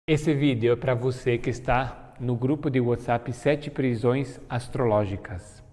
Esse vídeo é para você que está no grupo de WhatsApp 7 prisões astrológicas.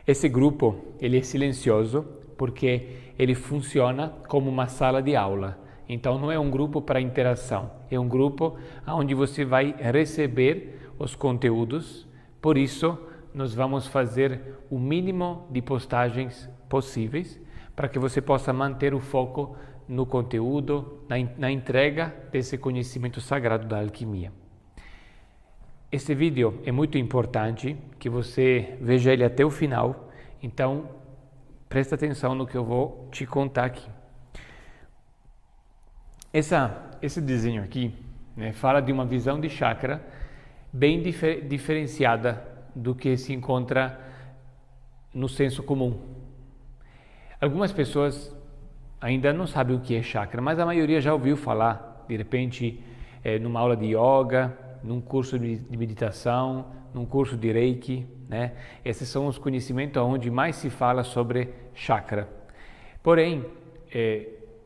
Esse grupo ele é silencioso porque ele funciona como uma sala de aula. Então não é um grupo para interação, é um grupo onde você vai receber os conteúdos. Por isso nós vamos fazer o mínimo de postagens possíveis para que você possa manter o foco no conteúdo, na entrega desse conhecimento sagrado da alquimia. Este vídeo é muito importante que você veja ele até o final, então presta atenção no que eu vou te contar aqui. Esse desenho aqui, fala de uma visão de chakra bem diferenciada do que se encontra no senso comum. Algumas pessoas ainda não sabem o que é chakra, mas a maioria já ouviu falar, de repente, numa aula de yoga, num curso de meditação, num curso de Reiki, né? Esses são os conhecimentos onde mais se fala sobre chakra. Porém,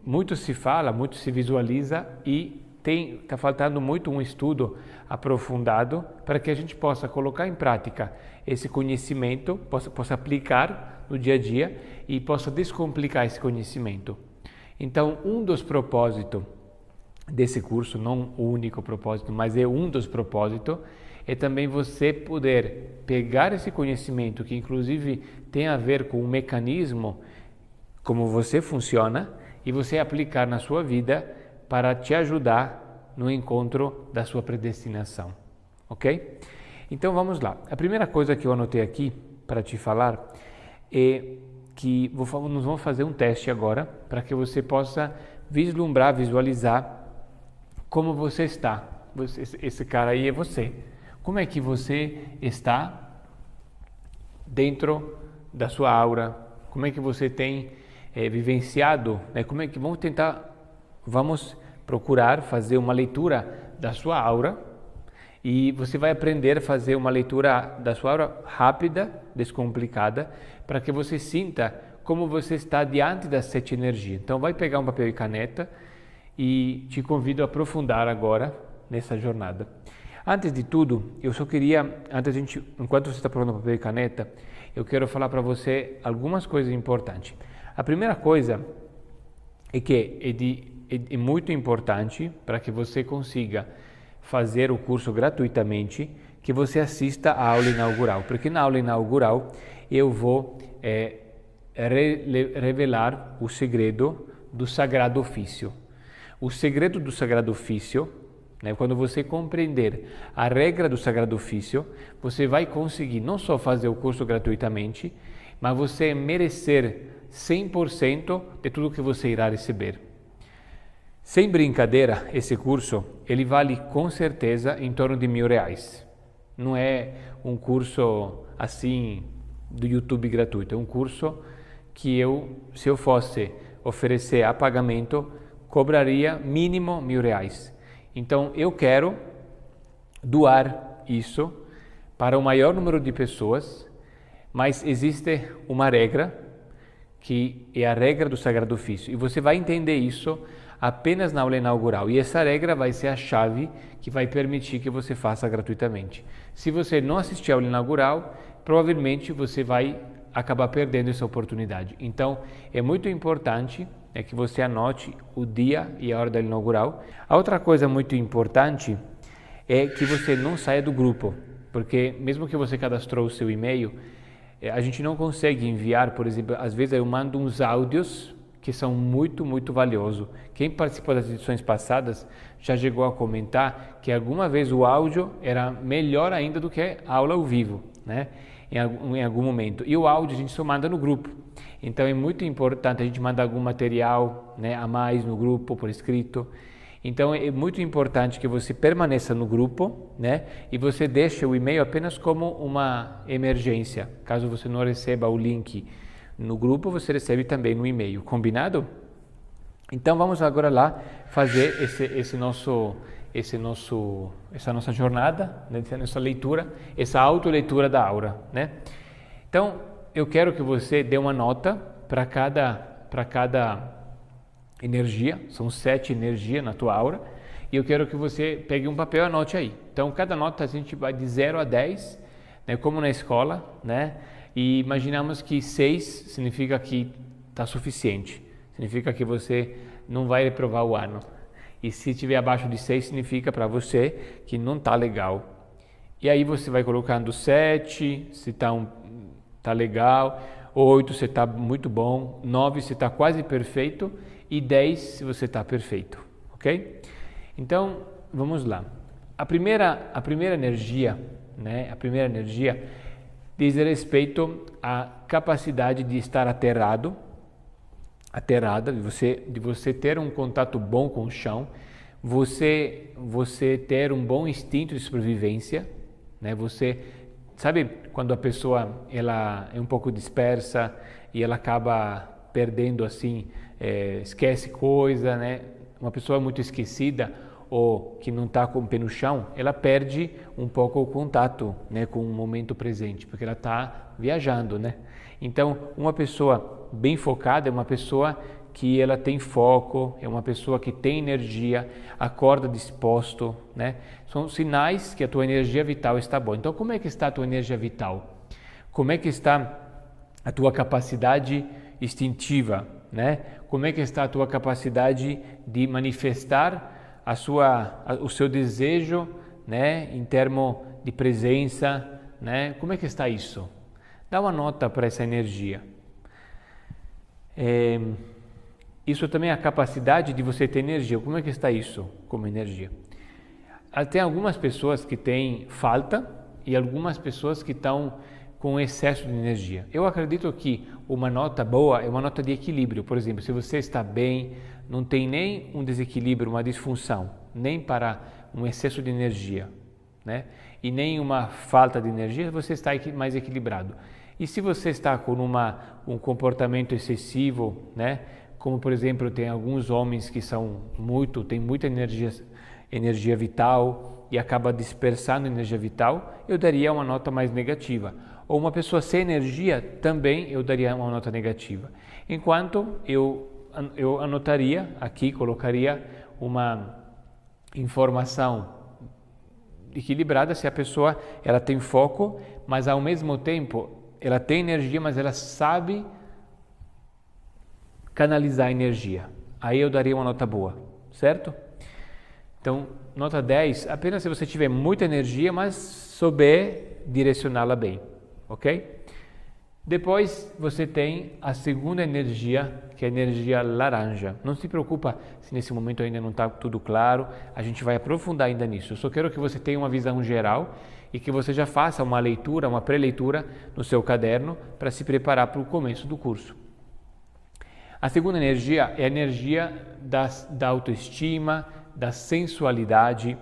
muito se fala, muito se visualiza e está faltando muito um estudo aprofundado para que a gente possa colocar em prática esse conhecimento, possa aplicar no dia a dia e possa descomplicar esse conhecimento. Então, um dos propósitos desse curso, não o único propósito, mas é um dos propósitos, é também você poder pegar esse conhecimento que inclusive tem a ver com o mecanismo, como você funciona, e você aplicar na sua vida para te ajudar no encontro da sua predestinação, ok? Então vamos lá. A primeira coisa que eu anotei aqui para te falar é que nós vamos fazer um teste agora para que você possa vislumbrar, visualizar como você está. Esse cara aí é você. Como é que você está dentro da sua aura? Como é que você tem vivenciado? Como é que vamos procurar fazer uma leitura da sua aura e você vai aprender a fazer uma leitura da sua aura rápida, descomplicada, para que você sinta como você está diante das 7 energias. Então vai pegar um papel e caneta e te convido a aprofundar agora nessa jornada. Antes de tudo, eu só queria, enquanto você está procurando papel e caneta, eu quero falar para você algumas coisas importantes. A primeira coisa é que é muito importante para que você consiga fazer o curso gratuitamente, que você assista à aula inaugural, porque na aula inaugural eu vou revelar o segredo do Sagrado Ofício. O segredo do Sagrado Ofício, quando você compreender a regra do Sagrado Ofício, você vai conseguir não só fazer o curso gratuitamente, mas você merecer 100% de tudo que você irá receber. Sem brincadeira, esse curso, ele vale com certeza em torno de R$1.000. Não é um curso assim do YouTube gratuito, é um curso que se eu fosse oferecer a pagamento, cobraria mínimo R$1.000. Então eu quero doar isso para o maior número de pessoas, mas existe uma regra que é a regra do Sagrado Ofício e você vai entender isso apenas na aula inaugural, e essa regra vai ser a chave que vai permitir que você faça gratuitamente. Se você não assistir à aula inaugural, provavelmente você vai acabar perdendo essa oportunidade. Então, é muito importante que você anote o dia e a hora da aula inaugural. A outra coisa muito importante é que você não saia do grupo, porque mesmo que você cadastrou o seu e-mail, a gente não consegue enviar, por exemplo, às vezes eu mando uns áudios que são muito, muito valiosos. Quem participou das edições passadas já chegou a comentar que alguma vez o áudio era melhor ainda do que a aula ao vivo, em algum momento. E o áudio a gente só manda no grupo. Então é muito importante a gente mandar algum material a mais no grupo, por escrito. Então é muito importante que você permaneça no grupo, e você deixe o e-mail apenas como uma emergência. Caso você não receba o link no grupo, você recebe também no e-mail, combinado? Então vamos agora lá fazer essa nossa jornada, essa leitura, essa autoleitura da aura, Então eu quero que você dê uma nota para cada energia, são 7 energias na tua aura, e eu quero que você pegue um papel e anote aí. Então, cada nota a gente vai de 0 a 10, né, como na escola, né? E imaginamos que 6 significa que está suficiente, significa que você não vai reprovar o ano. E se estiver abaixo de 6, significa para você que não está legal. E aí você vai colocando 7, se está legal, 8 se está muito bom, 9 se está quase perfeito e 10 se você está perfeito, ok? Então, vamos lá. A primeira energia, né? A primeira energia diz respeito à capacidade de estar aterrada, de você ter um contato bom com o chão, você ter um bom instinto de sobrevivência, né? Você sabe quando a pessoa ela é um pouco dispersa e ela acaba perdendo assim, esquece coisa, né? Uma pessoa muito esquecida ou que não está com o pé no chão, ela perde um pouco o contato, né, com o momento presente, porque ela está viajando, né? Então, uma pessoa bem focada é uma pessoa que ela tem foco, é uma pessoa que tem energia, acorda disposto, né? São sinais que a tua energia vital está boa. Então, como é que está a tua energia vital? Como é que está a tua capacidade instintiva, né? Como é que está a tua capacidade de manifestar o seu desejo, né, em termos de presença, né? Como é que está isso? Dá uma nota para essa energia. Isso também é a capacidade de você ter energia. Como é que está isso como energia? Tem algumas pessoas que têm falta e algumas pessoas que estão com excesso de energia. Eu acredito que uma nota boa é uma nota de equilíbrio. Por exemplo, se você está bem, não tem nem um desequilíbrio, uma disfunção, nem para um excesso de energia, né? E nem uma falta de energia, você está mais equilibrado. E se você está com um comportamento excessivo, né? Como por exemplo, tem alguns homens que têm muita energia vital e acaba dispersando energia vital, eu daria uma nota mais negativa. Ou uma pessoa sem energia, também eu daria uma nota negativa. Enquanto eu anotaria aqui, colocaria uma informação equilibrada se a pessoa ela tem foco, mas ao mesmo tempo ela tem energia, mas ela sabe canalizar a energia. Aí eu daria uma nota boa, certo? Então, nota 10, apenas se você tiver muita energia, mas souber direcioná-la bem, ok? Depois você tem a segunda energia, que é a energia laranja. Não se preocupa se nesse momento ainda não está tudo claro, a gente vai aprofundar ainda nisso. Eu só quero que você tenha uma visão geral e que você já faça uma leitura, uma pré-leitura no seu caderno para se preparar para o começo do curso. A segunda energia é a energia da autoestima, da sensualidade.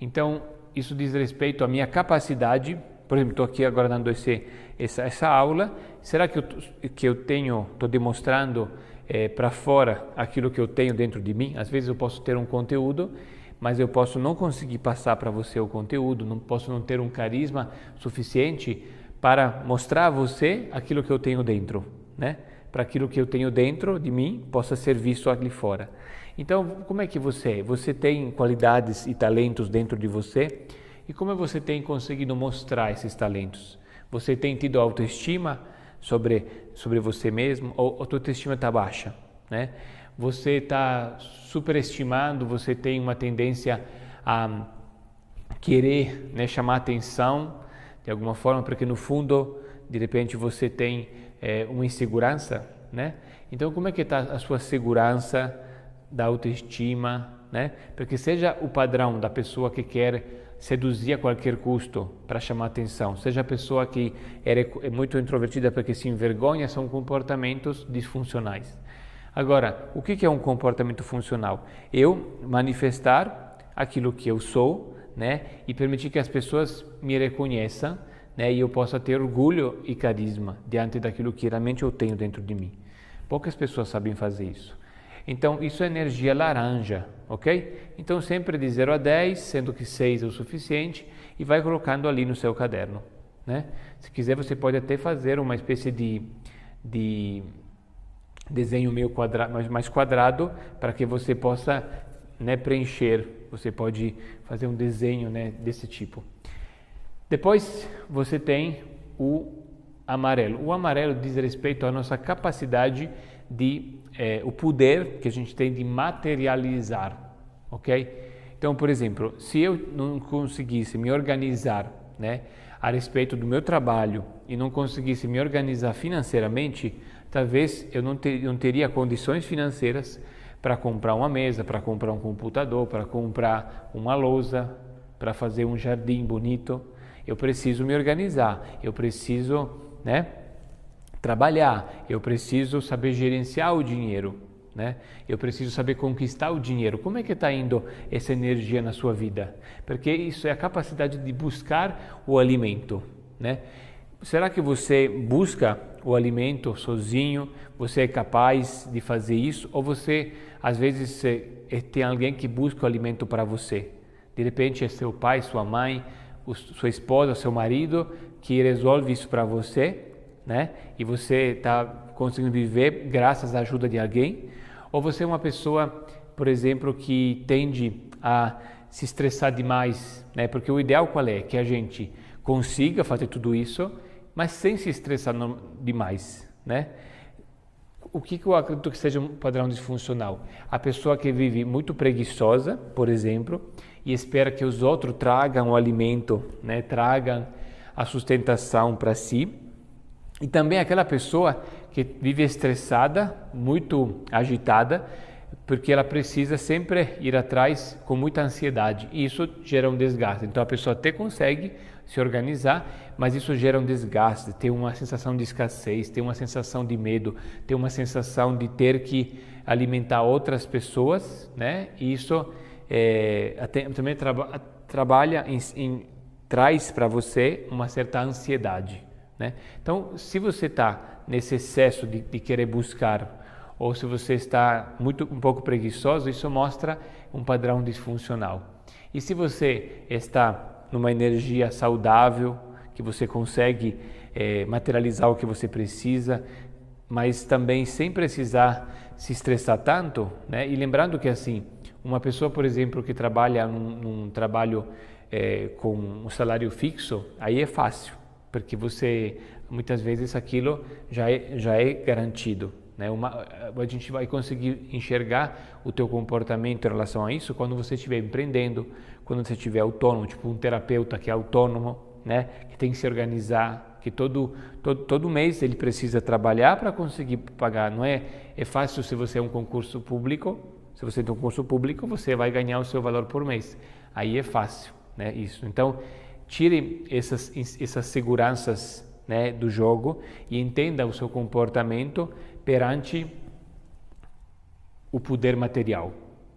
Então, isso diz respeito à minha capacidade. Por exemplo, estou aqui agora dando essa aula. Será que eu estou demonstrando para fora aquilo que eu tenho dentro de mim? Às vezes eu posso ter um conteúdo, mas eu posso não conseguir passar para você o conteúdo, posso não ter um carisma suficiente para mostrar a você aquilo que eu tenho dentro, né? Para aquilo que eu tenho dentro de mim possa ser visto ali fora. Então, como é que você é? Você tem qualidades e talentos dentro de você? E como você tem conseguido mostrar esses talentos? Você tem tido autoestima sobre você mesmo ou a tua autoestima está baixa, né? Você está superestimando, você tem uma tendência a querer, né, chamar atenção de alguma forma, porque no fundo, de repente, você tem uma insegurança, né? Então, como é que está a sua segurança da autoestima, né? Porque seja o padrão da pessoa que quer seduzir a qualquer custo para chamar atenção, seja a pessoa que é muito introvertida porque se envergonha, são comportamentos disfuncionais. Agora, o que é um comportamento funcional? Eu manifestar aquilo que eu sou, né? E permitir que as pessoas me reconheçam, né, e eu possa ter orgulho e carisma diante daquilo que realmente eu tenho dentro de mim. Poucas pessoas sabem fazer isso. Então, isso é energia laranja, ok? Então, sempre de 0 a 10, sendo que 6 é o suficiente, e vai colocando ali no seu caderno, né? Se quiser, você pode até fazer uma espécie de desenho meio mais quadrado, para que você possa, né, preencher Você pode fazer um desenho, né, desse tipo. Depois você tem o amarelo. O amarelo diz respeito à nossa capacidade o poder que a gente tem de materializar, ok? Então, por exemplo, se eu não conseguisse me organizar, né, a respeito do meu trabalho e não conseguisse me organizar financeiramente, talvez eu não teria condições financeiras para comprar uma mesa, para comprar um computador, para comprar uma lousa, para fazer um jardim bonito. Eu preciso me organizar, eu preciso, né, trabalhar, eu preciso saber gerenciar o dinheiro, né? Eu preciso saber conquistar o dinheiro. Como é que está indo essa energia na sua vida? Porque isso é a capacidade de buscar o alimento, né? Será que você busca o alimento sozinho? Você é capaz de fazer isso? Ou você, às vezes, tem alguém que busca o alimento para você? De repente é seu pai, sua mãe, sua esposa, seu marido que resolve isso para você, né? E você está conseguindo viver graças à ajuda de alguém? Ou você é uma pessoa, por exemplo, que tende a se estressar demais, né? Porque o ideal qual é? Que a gente consiga fazer tudo isso, mas sem se estressar demais, né? O que eu acredito que seja um padrão disfuncional? A pessoa que vive muito preguiçosa, por exemplo, e espera que os outros tragam o alimento, né? Tragam a sustentação para si. E também aquela pessoa que vive estressada, muito agitada, porque ela precisa sempre ir atrás com muita ansiedade. E isso gera um desgaste. Então a pessoa até consegue se organizar, mas isso gera um desgaste, tem uma sensação de escassez, tem uma sensação de medo, tem uma sensação de ter que alimentar outras pessoas, né? E isso também trabalha traz para você uma certa ansiedade, né? Então, se você está nesse excesso de querer buscar, ou se você está um pouco preguiçoso, isso mostra um padrão disfuncional. E se você está numa energia saudável, que você consegue materializar o que você precisa, mas também sem precisar se estressar tanto, né? E lembrando que assim, uma pessoa, por exemplo, que trabalha num trabalho com um salário fixo, aí é fácil, porque você, muitas vezes aquilo já é garantido, né? A gente vai conseguir enxergar o teu comportamento em relação a isso quando você estiver empreendendo, quando você estiver autônomo, tipo um terapeuta que é autônomo, né? Que tem que se organizar, que todo mês ele precisa trabalhar para conseguir pagar. Não é fácil se você é um concurso público. Se você tem um concurso público, você vai ganhar o seu valor por mês. Aí é fácil, né? Isso. Então, tire essas seguranças, né, do jogo e entenda o seu comportamento perante o poder material,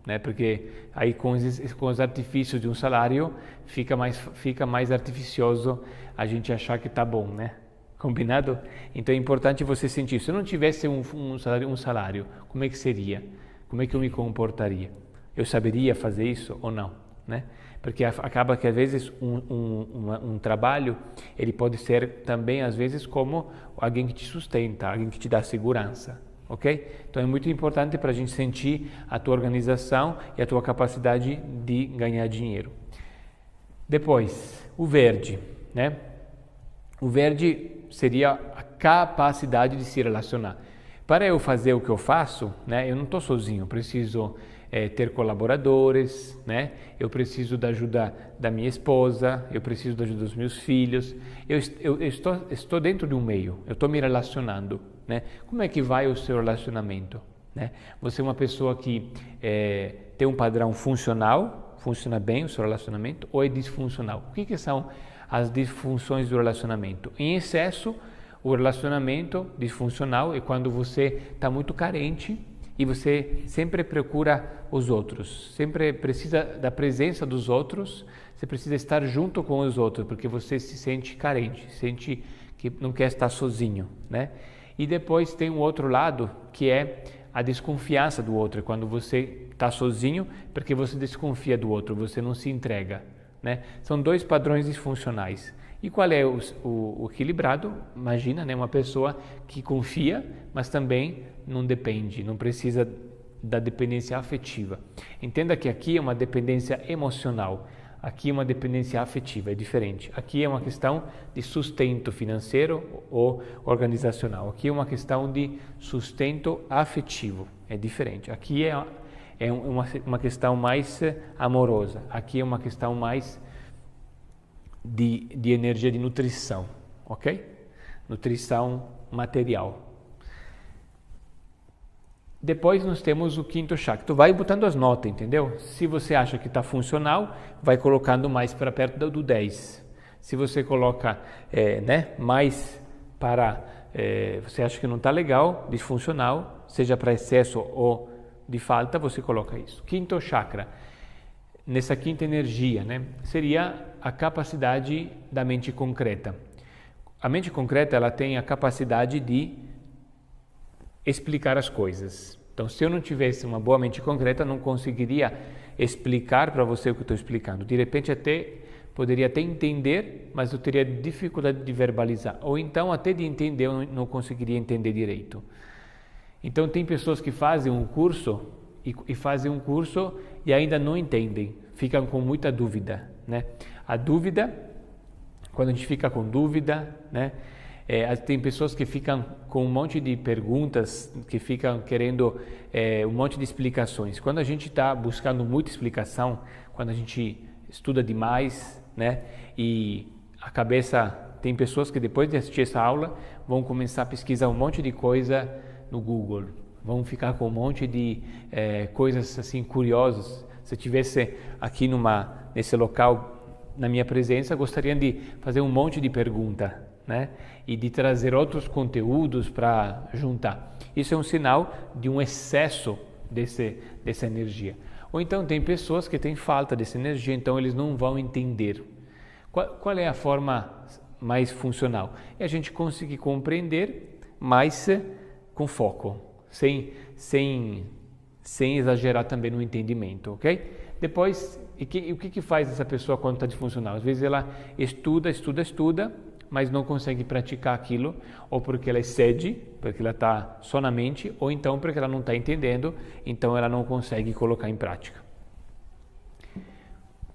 né? Porque aí com os artifícios de um salário fica mais artificioso a gente achar que tá bom, né? Combinado? Então é importante você sentir. Se eu não tivesse um salário, como é que seria? Como é que eu me comportaria? Eu saberia fazer isso ou não, né? Porque acaba que às vezes um trabalho ele pode ser também às vezes como alguém que te sustenta, alguém que te dá segurança, ok? Então é muito importante para a gente sentir a tua organização e a tua capacidade de ganhar dinheiro. Depois, o verde, né? O verde seria a capacidade de se relacionar. Para eu fazer o que eu faço, né? Eu não estou sozinho, eu preciso ter colaboradores, né? Eu preciso da ajuda da minha esposa, eu preciso da ajuda dos meus filhos. Eu estou dentro de um meio, eu estou me relacionando, né? Como é que vai o seu relacionamento, né? Você é uma pessoa que tem um padrão funcional, funciona bem o seu relacionamento, ou é disfuncional? O que são as disfunções do relacionamento? Em excesso, o relacionamento disfuncional é quando você está muito carente e você sempre procura os outros, sempre precisa da presença dos outros, você precisa estar junto com os outros, porque você se sente carente, sente que não quer estar sozinho, né? E depois tem um outro lado, que é a desconfiança do outro, quando você está sozinho, porque você desconfia do outro, você não se entrega, né? São dois padrões disfuncionais. E qual é o equilibrado? Imagina, né, uma pessoa que confia, mas também não depende, não precisa da dependência afetiva. Entenda que aqui é uma dependência emocional, aqui é uma dependência afetiva, é diferente. Aqui é uma questão de sustento financeiro ou organizacional, aqui é uma questão de sustento afetivo, é diferente. Aqui é uma questão mais amorosa, aqui é uma questão mais de energia de nutrição, ok? Nutrição material. Depois nós temos o quinto chakra. Tu vai botando as notas, entendeu? Se você acha que está funcional, vai colocando mais para perto do 10. Se você coloca mais para... você acha que não está legal, disfuncional, seja para excesso ou de falta, você coloca isso. Quinto chakra, nessa quinta energia, seria a capacidade da mente concreta. A mente concreta, ela tem a capacidade de explicar as coisas. Então, se eu não tivesse uma boa mente concreta, não conseguiria explicar para você o que eu estou explicando. De repente, poderia até entender, mas eu teria dificuldade de verbalizar. Ou então, até de entender, eu não conseguiria entender direito. Então, tem pessoas que fazem um curso e fazem um curso e ainda não entendem, ficam com muita dúvida, A dúvida, quando a gente fica com dúvida, tem pessoas que ficam com um monte de perguntas, que ficam querendo um monte de explicações. Quando a gente está buscando muita explicação, quando a gente estuda demais, e a cabeça... Tem pessoas que depois de assistir essa aula vão começar a pesquisar um monte de coisa no Google, vão ficar com um monte de coisas assim curiosas. Se eu estivesse aqui nesse local, na minha presença, gostariam de fazer um monte de perguntas, e de trazer outros conteúdos para juntar. Isso é um sinal de um excesso dessa energia. Ou então tem pessoas que têm falta dessa energia, então eles não vão entender. Qual é a forma mais funcional? É a gente conseguir compreender, mas com foco, sem exagerar também no entendimento, ok? Depois, o que faz essa pessoa quando está disfuncional? Às vezes ela estuda, mas não consegue praticar aquilo, ou porque ela excede, porque ela está só na mente, ou então porque ela não está entendendo, então ela não consegue colocar em prática.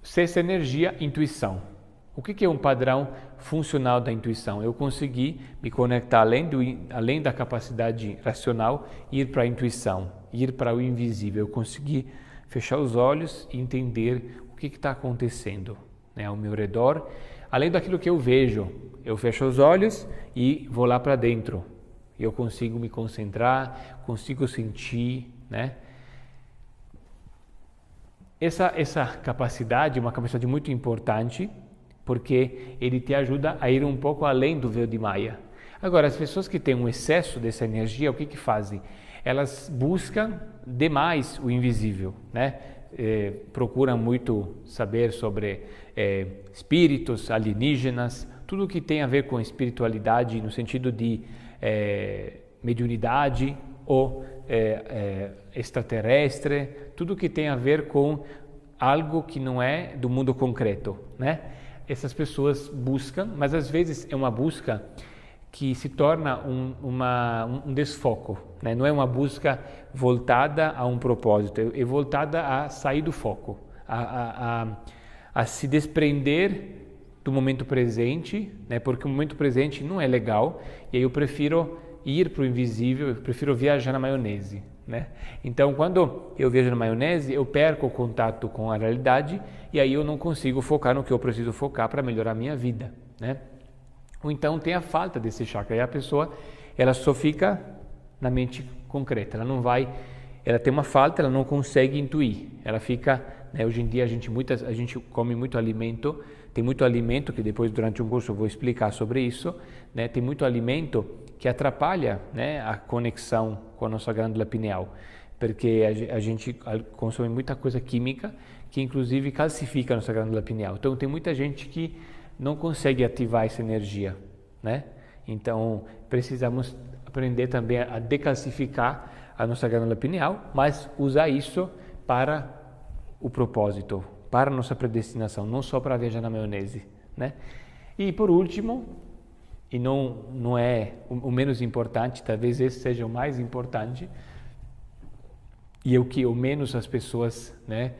Sexta energia, intuição. O que é um padrão funcional da intuição? Eu consegui me conectar além da capacidade racional, ir para a intuição, ir para o invisível. Eu consegui fechar os olhos e entender o que está acontecendo ao meu redor. Além daquilo que eu vejo, eu fecho os olhos e vou lá para dentro. Eu consigo me concentrar, consigo sentir, Essa capacidade é uma capacidade muito importante, porque ele te ajuda a ir um pouco além do véu de Maia. Agora, as pessoas que têm um excesso dessa energia, o que fazem? Elas buscam demais o invisível, procuram muito saber sobre espíritos, alienígenas, tudo que tem a ver com espiritualidade no sentido de mediunidade ou extraterrestre, tudo que tem a ver com algo que não é do mundo concreto, Essas pessoas buscam, mas às vezes é uma busca que se torna um desfoco, Não é uma busca voltada a um propósito, é voltada a sair do foco, a se desprender do momento presente, porque o momento presente não é legal, e aí eu prefiro ir para o invisível, eu prefiro viajar na maionese, Então, quando eu viajo na maionese, eu perco o contato com a realidade e aí eu não consigo focar no que eu preciso focar para melhorar a minha vida, Ou então tem a falta desse chakra, e a pessoa ela só fica na mente concreta, ela tem uma falta, ela não consegue intuir, ela fica, hoje em dia a gente come muito alimento, tem muito alimento que depois durante um curso eu vou explicar sobre isso, tem muito alimento que atrapalha a conexão com a nossa glândula pineal, porque a gente consome muita coisa química que inclusive calcifica a nossa glândula pineal. Então tem muita gente que não consegue ativar essa energia, Então precisamos aprender também a decalcificar a nossa glândula pineal, mas usar isso para o propósito, para a nossa predestinação, não só para viajar na maionese, E por último, e não é o menos importante, talvez esse seja o mais importante, e o que o menos as pessoas, né,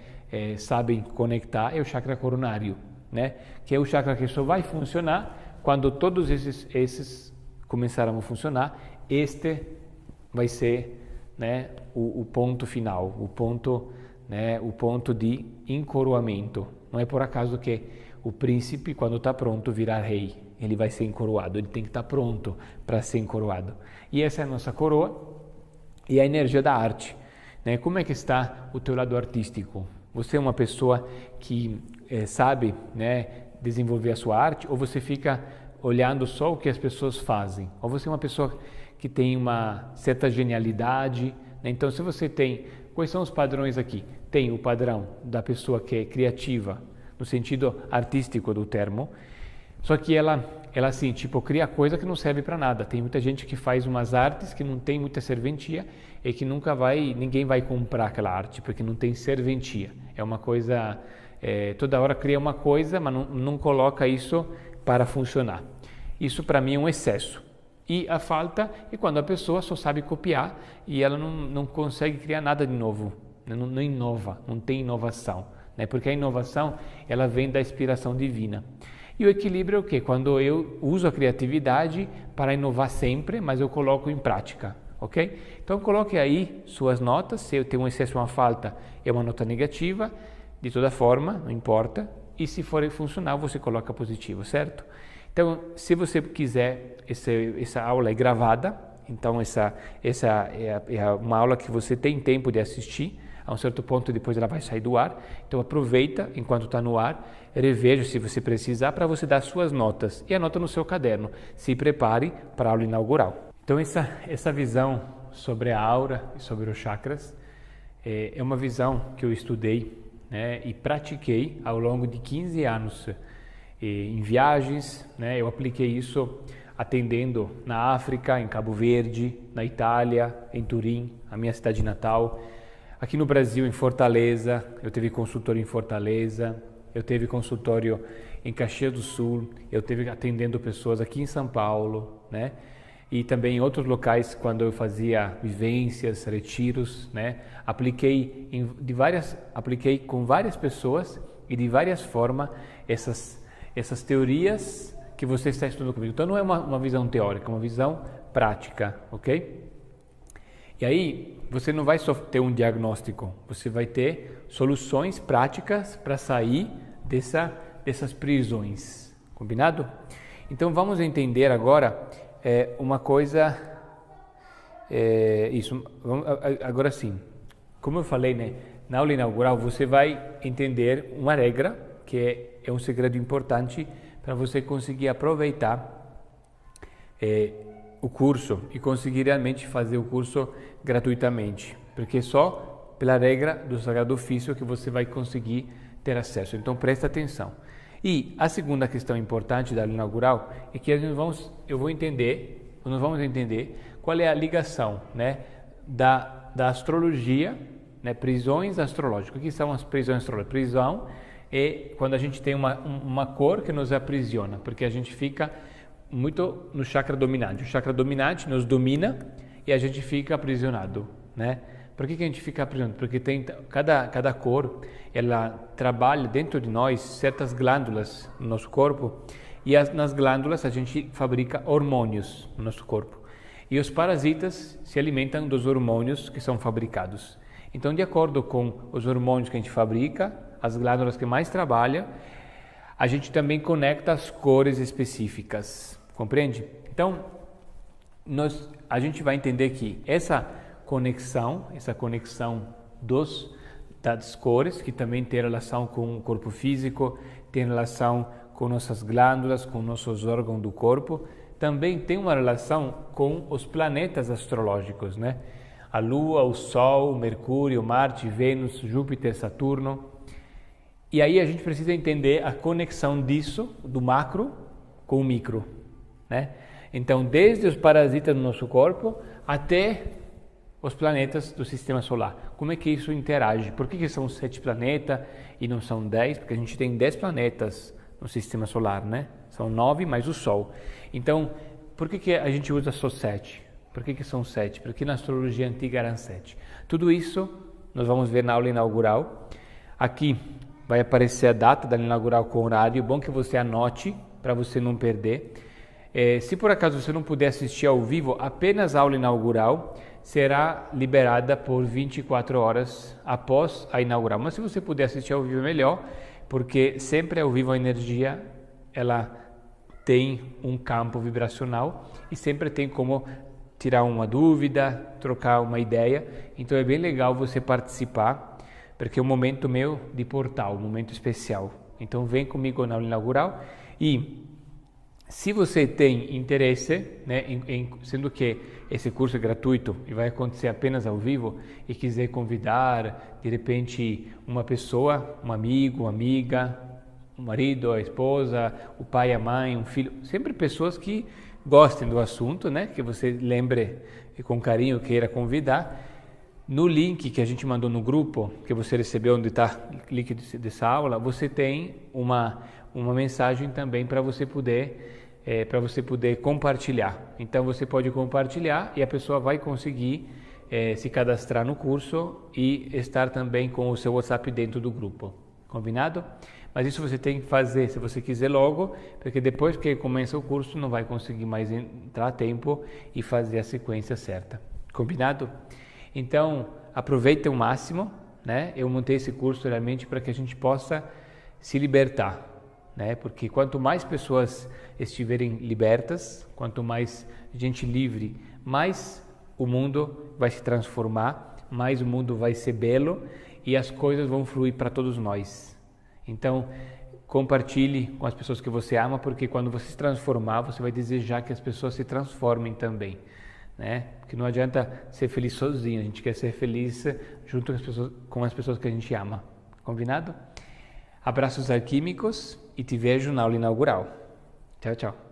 sabem conectar é o chakra coronário, né, que é o chakra que só vai funcionar quando todos esses começarem a funcionar. Este vai ser, né, o ponto final, o ponto de encoroamento. Não é por acaso que o príncipe, quando está pronto, virá rei. Ele vai ser encoroado, ele tem que estar pronto para ser encoroado. E essa é a nossa coroa e a energia da arte, né? Como é que está o teu lado artístico? Você é uma pessoa que sabe, né, desenvolver a sua arte, ou você fica olhando só o que as pessoas fazem? Ou você é uma pessoa que tem uma certa genialidade, né? Então, se você tem... Quais são os padrões aqui? Tem o padrão da pessoa que é criativa, no sentido artístico do termo, só que ela assim, tipo, cria coisa que não serve para nada. Tem muita gente que faz umas artes que não tem muita serventia e que ninguém vai comprar aquela arte, porque não tem serventia. É uma coisa, toda hora cria uma coisa, mas não coloca isso para funcionar. Isso para mim é um excesso. E a falta é quando a pessoa só sabe copiar e ela não consegue criar nada de novo, não inova, não tem inovação, né? Porque a inovação ela vem da inspiração divina. E o equilíbrio é o quê? Quando eu uso a criatividade para inovar sempre, mas eu coloco em prática, ok? Então coloque aí suas notas, se eu tenho um excesso ou uma falta, é uma nota negativa, de toda forma, não importa, e se for funcional, você coloca positivo, certo? Então, se você quiser, essa aula é gravada, então essa é uma aula que você tem tempo de assistir, a um certo ponto depois ela vai sair do ar, então aproveita enquanto está no ar, reveja se você precisar para você dar suas notas e anota no seu caderno, se prepare para a aula inaugural. Então essa visão sobre a aura e sobre os chakras é uma visão que eu estudei, né, e pratiquei ao longo de 15 anos em viagens, né, eu apliquei isso atendendo na África, em Cabo Verde, na Itália, em Turim, a minha cidade natal. Aqui no Brasil, em Fortaleza, eu tive consultório em Fortaleza, eu tive consultório em Caxias do Sul, eu tive atendendo pessoas aqui em São Paulo, né? E também em outros locais, quando eu fazia vivências, retiros, né? Apliquei com várias pessoas e de várias formas essas teorias que você está estudando comigo. Então não é uma visão teórica, é uma visão prática, ok? E aí, você não vai só ter um diagnóstico, você vai ter soluções práticas para sair dessas prisões, combinado? Então, vamos entender agora uma coisa, agora sim, como eu falei, né, na aula inaugural, você vai entender uma regra, que é um segredo importante para você conseguir aproveitar o curso e conseguir realmente fazer o curso gratuitamente, porque só pela regra do Sagrado Ofício que você vai conseguir ter acesso. Então presta atenção. E a segunda questão importante da aula inaugural é que nós vamos entender qual é a ligação, né, da astrologia, né, prisões astrológicas. O que são as prisões astrológicas? Prisão é quando a gente tem uma cor que nos aprisiona, porque a gente fica muito no chakra dominante. O chakra dominante nos domina e a gente fica aprisionado, né? Por que a gente fica aprisionado? Porque tem cada cor, ela trabalha dentro de nós certas glândulas no nosso corpo e nas glândulas a gente fabrica hormônios no nosso corpo. E os parasitas se alimentam dos hormônios que são fabricados. Então, de acordo com os hormônios que a gente fabrica, as glândulas que mais trabalham, a gente também conecta as cores específicas. Compreende? Então, a gente vai entender que essa conexão das cores, que também tem relação com o corpo físico, tem relação com nossas glândulas, com nossos órgãos do corpo, também tem uma relação com os planetas astrológicos, né? A Lua, o Sol, Mercúrio, Marte, Vênus, Júpiter, Saturno. E aí a gente precisa entender a conexão disso, do macro, com o micro, né? Então, desde os parasitas do nosso corpo até os planetas do sistema solar. Como é que isso interage? Por que são 7 planetas e não são 10? Porque a gente tem 10 planetas no sistema solar, né? São 9 mais o Sol. Então, por que a gente usa só 7? Por que são 7? Porque na astrologia antiga eram 7. Tudo isso nós vamos ver na aula inaugural. Aqui vai aparecer a data da inaugural com horário, bom que você anote para você não perder. Se por acaso você não puder assistir ao vivo, apenas a aula inaugural será liberada por 24 horas após a inaugural. Mas se você puder assistir ao vivo é melhor, porque sempre ao vivo a energia ela tem um campo vibracional e sempre tem como tirar uma dúvida, trocar uma ideia. Então é bem legal você participar, porque é um momento meu de portal, um momento especial. Então vem comigo na aula inaugural e se você tem interesse, né, sendo que esse curso é gratuito e vai acontecer apenas ao vivo e quiser convidar, de repente, uma pessoa, um amigo, uma amiga, o marido, a esposa, o pai, a mãe, um filho, sempre pessoas que gostem do assunto, né, que você lembre e com carinho queira convidar. No link que a gente mandou no grupo, que você recebeu, onde está o link dessa aula, você tem uma mensagem também para você poder compartilhar. Então você pode compartilhar e a pessoa vai conseguir se cadastrar no curso e estar também com o seu WhatsApp dentro do grupo. Combinado? Mas isso você tem que fazer se você quiser logo, porque depois que começa o curso não vai conseguir mais entrar a tempo e fazer a sequência certa. Combinado? Então aproveite o máximo, né? Eu montei esse curso realmente para que a gente possa se libertar, né? Porque quanto mais pessoas estiverem libertas, quanto mais gente livre, mais o mundo vai se transformar, mais o mundo vai ser belo e as coisas vão fluir para todos nós. Então, compartilhe com as pessoas que você ama, porque quando você se transformar, você vai desejar que as pessoas se transformem também, né? Porque não adianta ser feliz sozinho, a gente quer ser feliz junto com as pessoas que a gente ama. Combinado? Abraços alquímicos e te vejo na aula inaugural. Tchau, tchau.